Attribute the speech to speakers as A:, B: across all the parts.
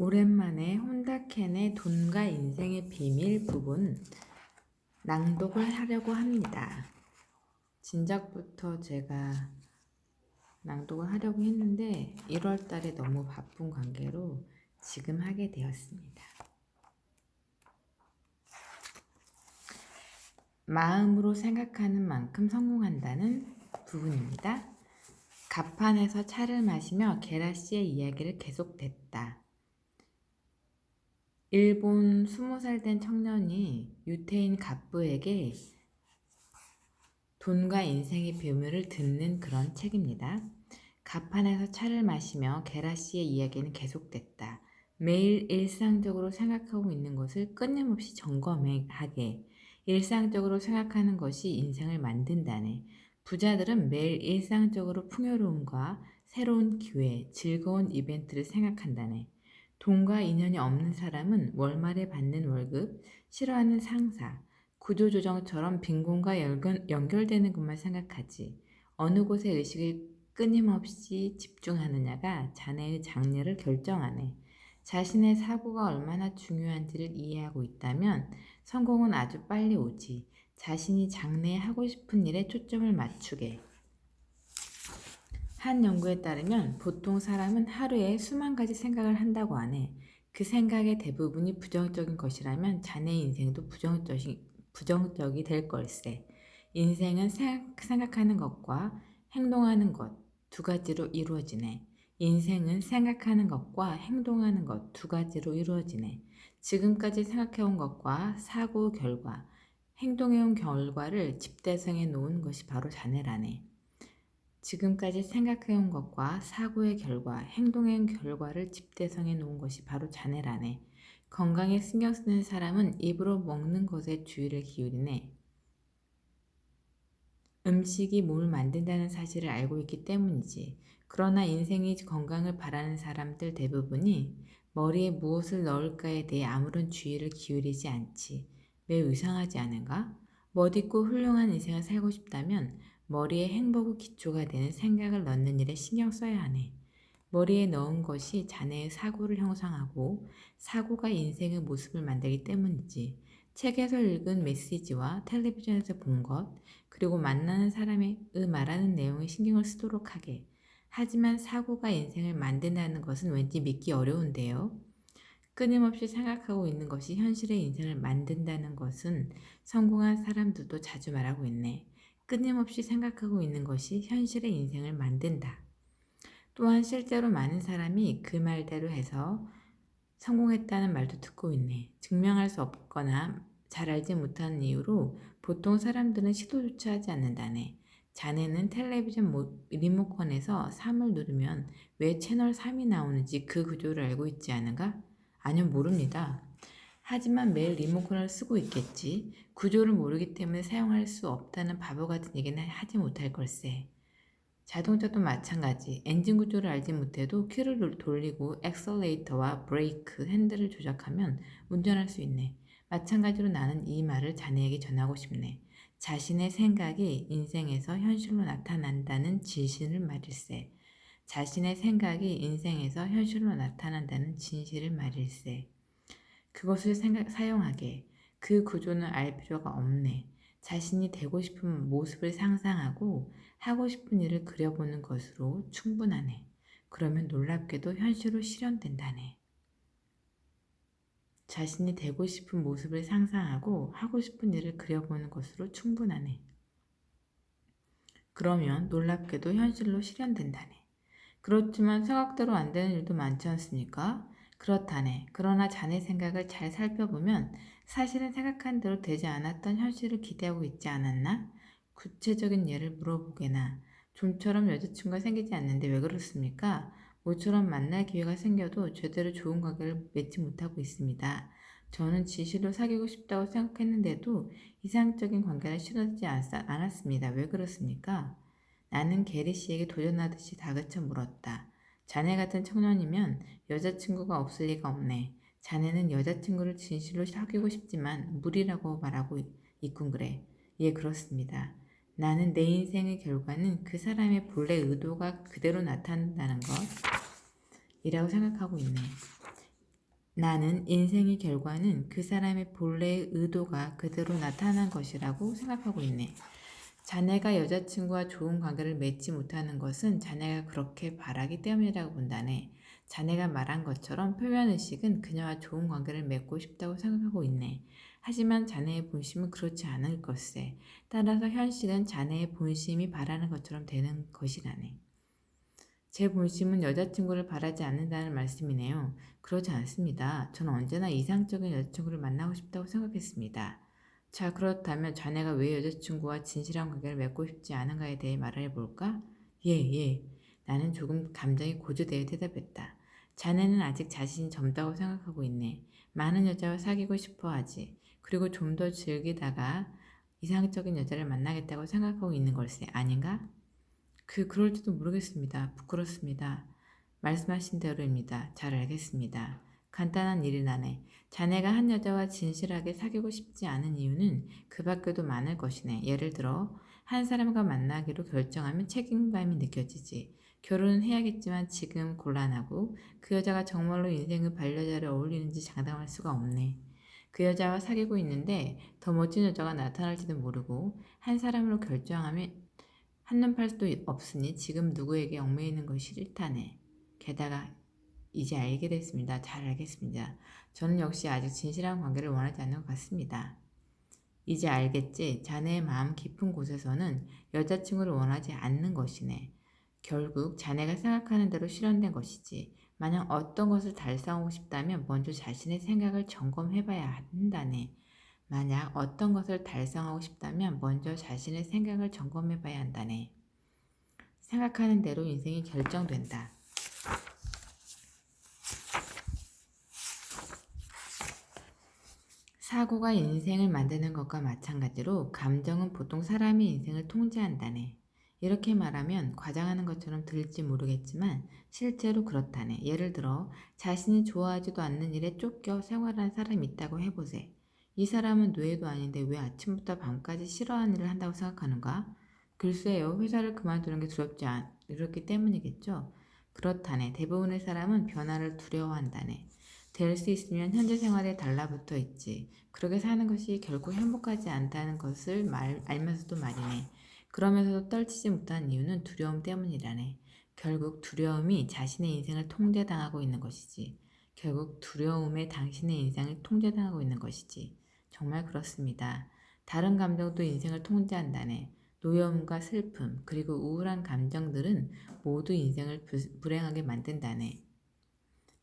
A: 오랜만에 혼다켄의 돈과 인생의 비밀 부분 낭독을 하려고 합니다. 진작부터 제가 낭독을 하려고 했는데 1월 달에 너무 바쁜 관계로 지금 하게 되었습니다. 마음으로 생각하는 만큼 성공한다는 부분입니다. 갑판에서 차를 마시며 게라씨의 이야기를 계속됐다. 일본 20살 된 청년이 유태인 갑부에게 돈과 인생의 비밀을 듣는 그런 책입니다. 갑판에서 차를 마시며 게라씨의 이야기는 계속됐다. 매일 일상적으로 생각하고 있는 것을 끊임없이 점검하게. 일상적으로 생각하는 것이 인생을 만든다네. 부자들은 매일 일상적으로 풍요로움과 새로운 기회, 즐거운 이벤트를 생각한다네. 돈과 인연이 없는 사람은 월말에 받는 월급, 싫어하는 상사, 구조조정처럼 빈곤과 연결되는 것만 생각하지. 어느 곳에 의식을 끊임없이 집중하느냐가 자네의 장래를 결정하네. 자신의 사고가 얼마나 중요한지를 이해하고 있다면 성공은 아주 빨리 오지. 자신이 장래에 하고 싶은 일에 초점을 맞추게. 한 연구에 따르면 보통 사람은 하루에 수만 가지 생각을 한다고 하네. 그 생각의 대부분이 부정적인 것이라면 자네의 인생도 부정적이 될 걸세. 인생은 생각하는 것과 행동하는 것 두 가지로 이루어지네. 인생은 생각하는 것과 행동하는 것 두 가지로 이루어지네. 지금까지 생각해온 것과 사고 결과, 행동해온 결과를 집대성해 놓은 것이 바로 자네라네. 지금까지 생각해온 것과 사고의 결과, 행동의 결과를 집대성해 놓은 것이 바로 자네라네. 건강에 신경 쓰는 사람은 입으로 먹는 것에 주의를 기울이네. 음식이 몸을 만든다는 사실을 알고 있기 때문이지. 그러나 인생이 건강을 바라는 사람들 대부분이 머리에 무엇을 넣을까에 대해 아무런 주의를 기울이지 않지. 매우 이상하지 않은가? 멋있고 훌륭한 인생을 살고 싶다면 머리에 행복의 기초가 되는 생각을 넣는 일에 신경 써야 하네. 머리에 넣은 것이 자네의 사고를 형성하고 사고가 인생의 모습을 만들기 때문이지. 책에서 읽은 메시지와 텔레비전에서 본 것, 그리고 만나는 사람의 말하는 내용에 신경을 쓰도록 하게. 하지만 사고가 인생을 만든다는 것은 왠지 믿기 어려운데요. 끊임없이 생각하고 있는 것이 현실의 인생을 만든다는 것은 성공한 사람들도 자주 말하고 있네. 끊임없이 생각하고 있는 것이 현실의 인생을 만든다. 또한 실제로 많은 사람이 그 말대로 해서 성공했다는 말도 듣고 있네. 증명할 수 없거나 잘 알지 못하는 이유로 보통 사람들은 시도조차 하지 않는다네. 자네는 텔레비전 리모컨에서 3을 누르면 왜 채널 3이 나오는지 그 구조를 알고 있지 않은가? 아니요, 모릅니다. 하지만 매일 리모컨을 쓰고 있겠지. 구조를 모르기 때문에 사용할 수 없다는 바보 같은 얘기는 하지 못할 걸세. 자동차도 마찬가지. 엔진 구조를 알지 못해도 키를 돌리고 엑셀레이터와 브레이크, 핸들을 조작하면 운전할 수 있네. 마찬가지로 나는 이 말을 자네에게 전하고 싶네. 자신의 생각이 인생에서 현실로 나타난다는 진실을 말일세. 자신의 생각이 인생에서 현실로 나타난다는 진실을 말일세. 그것을 사용하게. 그 구조는 알 필요가 없네. 자신이 되고 싶은 모습을 상상하고 하고 싶은 일을 그려보는 것으로 충분하네. 그러면 놀랍게도 현실로 실현된다네. 자신이 되고 싶은 모습을 상상하고 하고 싶은 일을 그려보는 것으로 충분하네. 그러면 놀랍게도 현실로 실현된다네. 그렇지만 생각대로 안 되는 일도 많지 않습니까? 그렇다네. 그러나 자네 생각을 잘 살펴보면 사실은 생각한 대로 되지 않았던 현실을 기대하고 있지 않았나? 구체적인 예를 물어보게나. 좀처럼 여자친구가 생기지 않는데 왜 그렇습니까? 모처럼 만날 기회가 생겨도 제대로 좋은 관계를 맺지 못하고 있습니다. 저는 진실로 사귀고 싶다고 생각했는데도 이상적인 관계를 실어지지 않았습니다. 왜 그렇습니까? 나는 게리 씨에게 도전하듯이 다그쳐 물었다. 자네 같은 청년이면 여자친구가 없을 리가 없네. 자네는 여자친구를 진실로 사귀고 싶지만 무리라고 말하고 있군 그래. 예, 그렇습니다. 나는 내 인생의 결과는 그 사람의 본래 의도가 그대로 나타난다는 것이라고 생각하고 있네. 나는 인생의 결과는 그 사람의 본래의 의도가 그대로 나타난 것이라고 생각하고 있네. 자네가 여자친구와 좋은 관계를 맺지 못하는 것은 자네가 그렇게 바라기 때문이라고 본다네. 자네가 말한 것처럼 표면의식은 그녀와 좋은 관계를 맺고 싶다고 생각하고 있네. 하지만 자네의 본심은 그렇지 않을 것세. 따라서 현실은 자네의 본심이 바라는 것처럼 되는 것이라네. 제 본심은 여자친구를 바라지 않는다는 말씀이네요. 그렇지 않습니다. 저는 언제나 이상적인 여자친구를 만나고 싶다고 생각했습니다. 자, 그렇다면 자네가 왜 여자친구와 진실한 관계를 맺고 싶지 않은가에 대해 말을 해볼까? 예. 나는 조금 감정이 고조되어 대답했다. 자네는 아직 자신이 젊다고 생각하고 있네. 많은 여자와 사귀고 싶어 하지. 그리고 좀 더 즐기다가 이상적인 여자를 만나겠다고 생각하고 있는 걸세. 아닌가? 그럴지도 모르겠습니다. 부끄럽습니다. 말씀하신 대로입니다. 잘 알겠습니다. 간단한 일이라네. 자네가 한 여자와 진실하게 사귀고 싶지 않은 이유는 그 밖에도 많을 것이네. 예를 들어, 한 사람과 만나기로 결정하면 책임감이 느껴지지. 결혼은 해야겠지만 지금 곤란하고 그 여자가 정말로 인생의 반려자를 어울리는지 장담할 수가 없네. 그 여자와 사귀고 있는데 더 멋진 여자가 나타날지도 모르고 한 사람으로 결정하면 한눈 팔 수도 없으니 지금 누구에게 얽매이는 것이 싫다네. 게다가 이제 알게 됐습니다. 잘 알겠습니다. 저는 역시 아직 진실한 관계를 원하지 않는 것 같습니다. 이제 알겠지? 자네의 마음 깊은 곳에서는 여자친구를 원하지 않는 것이네. 결국 자네가 생각하는 대로 실현된 것이지. 만약 어떤 것을 달성하고 싶다면 먼저 자신의 생각을 점검해봐야 한다네. 만약 어떤 것을 달성하고 싶다면 먼저 자신의 생각을 점검해봐야 한다네. 생각하는 대로 인생이 결정된다. 사고가 인생을 만드는 것과 마찬가지로 감정은 보통 사람의 인생을 통제한다네. 이렇게 말하면 과장하는 것처럼 들릴지 모르겠지만 실제로 그렇다네. 예를 들어 자신이 좋아하지도 않는 일에 쫓겨 생활하는 사람이 있다고 해보세. 이 사람은 노예도 아닌데 왜 아침부터 밤까지 싫어하는 일을 한다고 생각하는가? 글쎄요, 회사를 그만두는 게 두렵기 때문이겠죠. 그렇다네. 대부분의 사람은 변화를 두려워한다네. 될 수 있으면 현재 생활에 달라붙어 있지. 그렇게 사는 것이 결코 행복하지 않다는 것을 알면서도 말이네. 그러면서도 떨치지 못한 이유는 두려움 때문이라네. 결국 두려움이 자신의 인생을 통제당하고 있는 것이지. 결국 두려움에 당신의 인생을 통제당하고 있는 것이지. 정말 그렇습니다. 다른 감정도 인생을 통제한다네. 노여움과 슬픔, 그리고 우울한 감정들은 모두 인생을 불행하게 만든다네.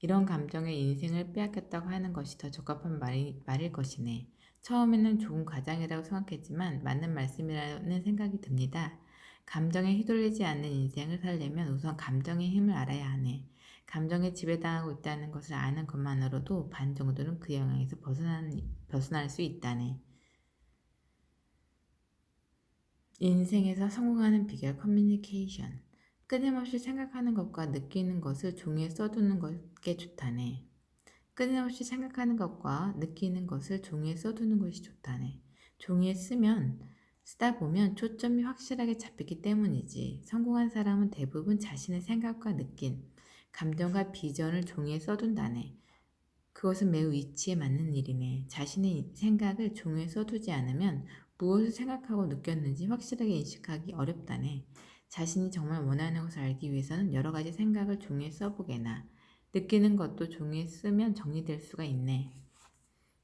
A: 이런 감정에 인생을 빼앗겼다고 하는 것이 더 적합한 말일 것이네. 처음에는 좋은 과장이라고 생각했지만 맞는 말씀이라는 생각이 듭니다. 감정에 휘둘리지 않는 인생을 살려면 우선 감정의 힘을 알아야 하네. 감정에 지배당하고 있다는 것을 아는 것만으로도 반 정도는 그 영향에서 벗어날 수 있다네. 인생에서 성공하는 비결 커뮤니케이션. 끊임없이 생각하는 것과 느끼는 것을 종이에 써두는 게 좋다네. 끊임없이 생각하는 것과 느끼는 것을 종이에 써두는 것이 좋다네. 종이에 쓰다 보면 초점이 확실하게 잡히기 때문이지. 성공한 사람은 대부분 자신의 생각과 느낌, 감정과 비전을 종이에 써둔다네. 그것은 매우 이치에 맞는 일이네. 자신의 생각을 종이에 써두지 않으면 무엇을 생각하고 느꼈는지 확실하게 인식하기 어렵다네. 자신이 정말 원하는 것을 알기 위해서는 여러 가지 생각을 종이에 써보게나 느끼는 것도 종이에 쓰면 정리될 수가 있네.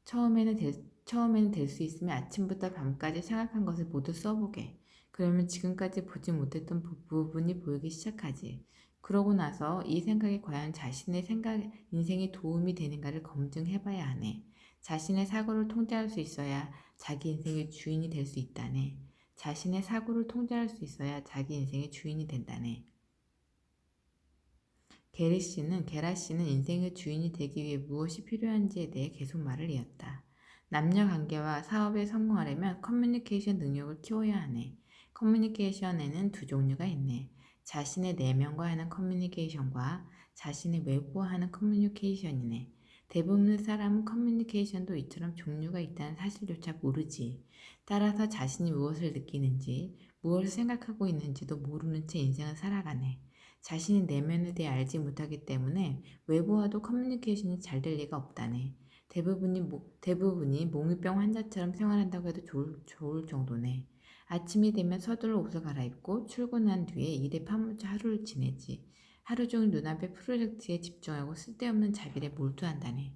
A: 처음에는 될 수 있으면 아침부터 밤까지 생각한 것을 모두 써보게. 그러면 지금까지 보지 못했던 부분이 보이기 시작하지. 그러고 나서 이 생각이 과연 자신의 인생에 도움이 되는가를 검증해봐야 하네. 자신의 사고를 통제할 수 있어야 자기 인생의 주인이 될 수 있다네. 자신의 사고를 통제할 수 있어야 자기 인생의 주인이 된다네. 게라 씨는 인생의 주인이 되기 위해 무엇이 필요한지에 대해 계속 말을 이었다. 남녀 관계와 사업에 성공하려면 커뮤니케이션 능력을 키워야 하네. 커뮤니케이션에는 두 종류가 있네. 자신의 내면과 하는 커뮤니케이션과 자신의 외부와 하는 커뮤니케이션이네. 대부분의 사람은 커뮤니케이션도 이처럼 종류가 있다는 사실조차 모르지. 따라서 자신이 무엇을 느끼는지, 무엇을 생각하고 있는지도 모르는 채 인생을 살아가네. 자신이 내면에 대해 알지 못하기 때문에 외부와도 커뮤니케이션이 잘 될 리가 없다네. 대부분이 몽유병 환자처럼 생활한다고 해도 좋을 정도네. 아침이 되면 서둘러 옷을 갈아입고 출근한 뒤에 일에 파묻혀 하루를 지내지. 하루 종일 눈앞의 프로젝트에 집중하고 쓸데없는 자비에 몰두한다네.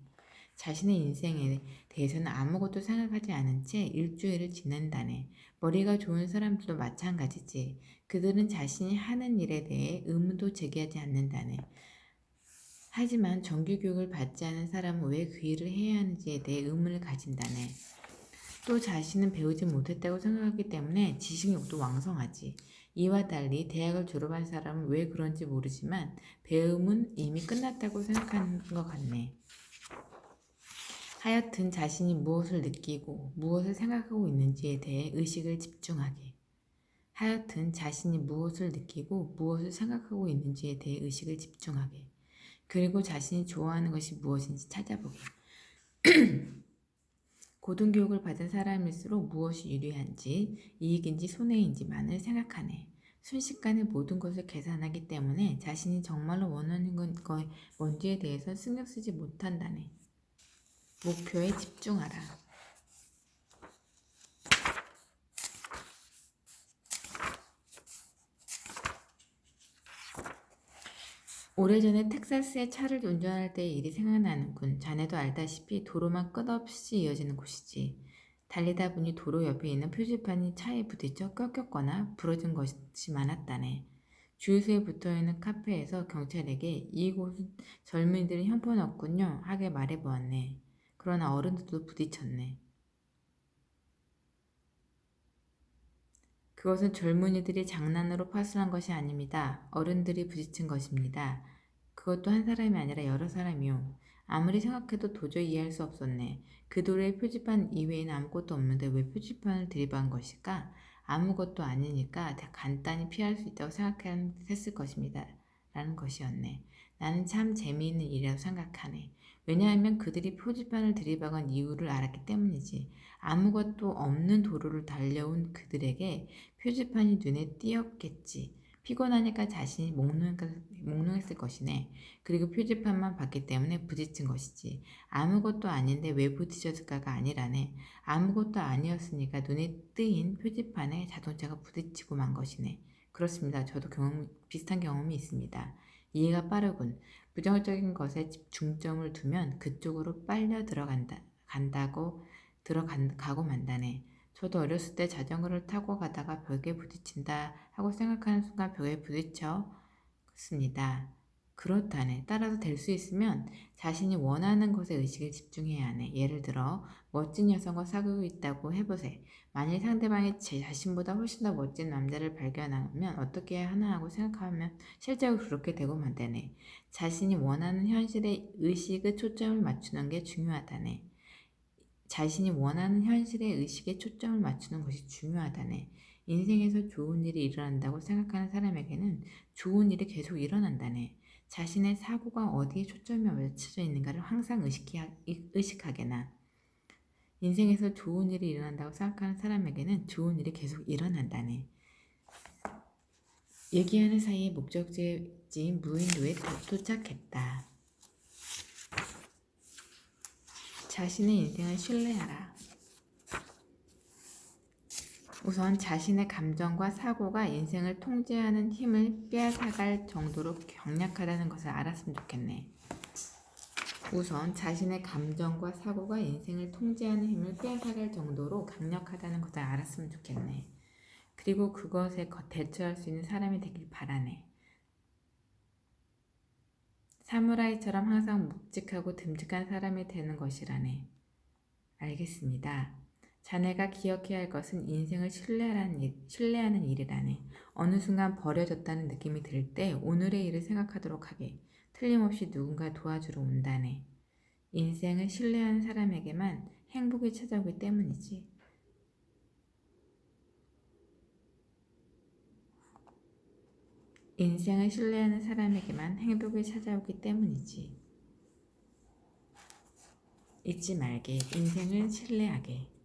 A: 자신의 인생에 대해서는 아무것도 생각하지 않은 채 일주일을 지낸다네. 머리가 좋은 사람들도 마찬가지지. 그들은 자신이 하는 일에 대해 의문도 제기하지 않는다네. 하지만 정규교육을 받지 않은 사람은 왜 그 일을 해야 하는지에 대해 의문을 가진다네. 또 자신은 배우지 못했다고 생각하기 때문에 지식욕도 왕성하지. 이와 달리 대학을 졸업한 사람은 왜 그런지 모르지만 배움은 이미 끝났다고 생각하는 것 같네. 하여튼 자신이 무엇을 느끼고 무엇을 생각하고 있는지에 대해 의식을 집중하게. 하여튼 자신이 무엇을 느끼고 무엇을 생각하고 있는지에 대해 의식을 집중하게. 그리고 자신이 좋아하는 것이 무엇인지 찾아보게. 고등교육을 받은 사람일수록 무엇이 유리한지, 이익인지 손해인지만을 생각하네. 순식간에 모든 것을 계산하기 때문에 자신이 정말로 원하는 건 뭔지에 대해서 신경 쓰지 못한다네. 목표에 집중하라. 오래전에 텍사스에 차를 운전할 때의 일이 생각나는군. 자네도 알다시피 도로만 끝없이 이어지는 곳이지. 달리다 보니 도로 옆에 있는 표지판이 차에 부딪혀 꺾였거나 부러진 것이 많았다네. 주유소에 붙어있는 카페에서 경찰에게 이곳은 젊은이들이 형편없군요 하게 말해보았네. 그러나 어른들도 부딪혔네. 그것은 젊은이들이 장난으로 파손한 것이 아닙니다. 어른들이 부딪힌 것입니다. 그것도 한 사람이 아니라 여러 사람이요. 아무리 생각해도 도저히 이해할 수 없었네. 그 도로에 표지판 이외에는 아무것도 없는데 왜 표지판을 들이박은 것일까? 아무것도 아니니까 간단히 피할 수 있다고 생각했을 것입니다. 라는 것이었네. 나는 참 재미있는 일이라고 생각하네. 왜냐하면 그들이 표지판을 들이박은 이유를 알았기 때문이지. 아무것도 없는 도로를 달려온 그들에게 표지판이 눈에 띄었겠지. 피곤하니까 자신이 몽롱했을 것이네. 그리고 표지판만 봤기 때문에 부딪힌 것이지. 아무것도 아닌데 왜 부딪혔을까가 아니라네. 아무것도 아니었으니까 눈에 뜨인 표지판에 자동차가 부딪히고 만 것이네. 그렇습니다. 저도 비슷한 경험이 있습니다. 이해가 빠르군. 부정적인 것에 중점을 두면 그쪽으로 빨려 가고 만다네. 저도 어렸을 때 자전거를 타고 가다가 벽에 부딪힌다 하고 생각하는 순간 벽에 부딪혔습니다. 그렇다네. 따라서 될 수 있으면 자신이 원하는 것에 의식을 집중해야 하네. 예를 들어 멋진 여성과 사귀고 있다고 해보세. 만일 상대방이 제 자신보다 훨씬 더 멋진 남자를 발견하면 어떻게 해야 하나 하고 생각하면 실제로 그렇게 되고 만다네. 자신이 원하는 현실에 의식의 초점을 맞추는 게 중요하다네. 자신이 원하는 현실의 의식에 초점을 맞추는 것이 중요하다네. 인생에서 좋은 일이 일어난다고 생각하는 사람에게는 좋은 일이 계속 일어난다네. 자신의 사고가 어디에 초점이 맞춰져 있는가를 항상 의식하게나. 인생에서 좋은 일이 일어난다고 생각하는 사람에게는 좋은 일이 계속 일어난다네. 얘기하는 사이에 목적지인 무인도에 도착했다. 자신의 인생을 신뢰하라. 우선 자신의 감정과 사고가 인생을 통제하는 힘을 빼앗아갈 정도로 강력하다는 것을 알았으면 좋겠네. 우선 자신의 감정과 사고가 인생을 통제하는 힘을 빼앗아갈 정도로 강력하다는 것을 알았으면 좋겠네. 그리고 그것에 대처할 수 있는 사람이 되길 바라네. 사무라이처럼 항상 묵직하고 듬직한 사람이 되는 것이라네. 알겠습니다. 자네가 기억해야 할 것은 인생을 신뢰하는 일이라네. 어느 순간 버려졌다는 느낌이 들 때 오늘의 일을 생각하도록 하게. 틀림없이 누군가 도와주러 온다네. 인생을 신뢰하는 사람에게만 행복이 찾아오기 때문이지. 인생을 신뢰하는 사람에게만 행복이 찾아오기 때문이지. 잊지 말게. 인생을 신뢰하게.